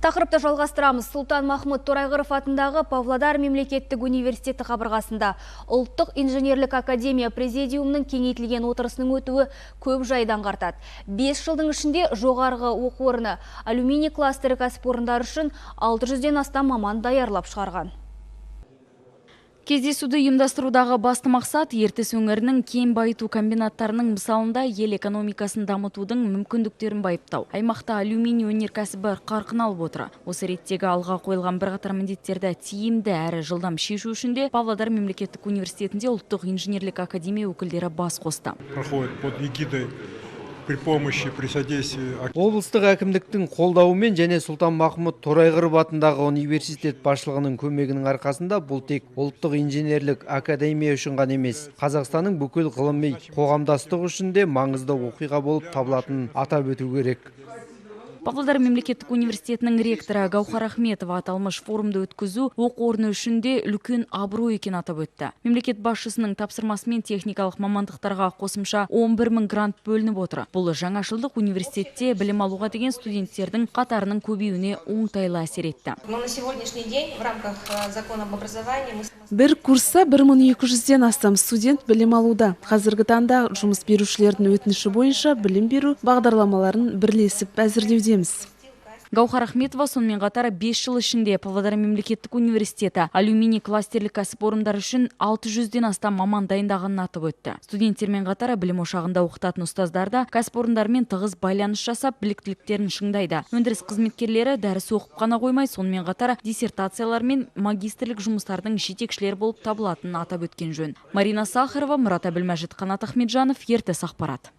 Тақырыпты жалғастырамыз. Сұлтан Махмұд Торайғыров атындағы Павлодар мемлекеттік университеті қабырғасында Ұлттық инженерлік академия президиумының кеңейтілген отырысының өтуі көп жайды аңғартады. 5 жылдың ішінде жоғарғы оқу орны алюминий кластері кәсіпорындары үшін 600-ден астам маман даярлап шығарған. Кездесуді ұйымдастырудағы басты мақсат ертіс өңірінің кен байыту комбинаттарының мысалында ел экономикасын дамытудың мүмкіндіктерін байыптау. Аймақта алюминий өнеркәсібі қарқын алып отыр. Осы реттегі алға қойылған бірқатар міндеттерді тиімді әрі жылдам шешу үшін де Павлодар мемлекеттік университетінде Ұлттық инженерлік академия өкілдері бас қосты. Облыстық әкімдіктің қолдауымен және Сұлтан Махмұд Торайғыров атындағы университет басшылығының көмегінің арқасында бұл тек Ұлттық инженерлік академия үшін ғана емес, Қазақстанның бүкіл ғылыми қоғамдастығы үшін де маңызды оқиға болып табылатынын атап өту керек. Павлодар мемлекеттік университетінің ректоры Гаухар Ахметова аталмыш форумды өткізу оқу орны үшін де үлкен абырой екенін атап өтті. Мемлекет басшысының тапсырмасымен техникалық мамандықтарға қосымша 11 000 грант бөлініп отыр. Бұл жаңашылдық университетте білім алуға деген студенттердің қатарының көбеюіне оңтайлы әсер етті. Бір курста 1200-ден астам студент білім алуда. Қазіргі таңда жұмыс берушілердің өтініші бойынша білім беру бағдарламаларын бірлесіп әзірлеуде. Гаухар Ахметова сонымен қатар 5 жыл ішінде Павлодар мемлекеттік университеті алюминий кластерлік кәсіпорындар үшін 600-ден астам маман дайындағанын атап өтті. Студенттермен қатар білім ошағында оқытатын ұстаздар да кәсіпорындармен тығыз байланыс жасап, біліктіліктерін шыңдайды. Өндіріс қызметкерлері дәріс оқып қана қоймай, сонымен қатар диссертациялар мен магистрлік жұмыстардың жетекшілері болып табылатынын атап өткен жөн. Марина Сахарова, Мұрат Әбілмәжит, Қанат Ахметжанов, ертіс ақпарат.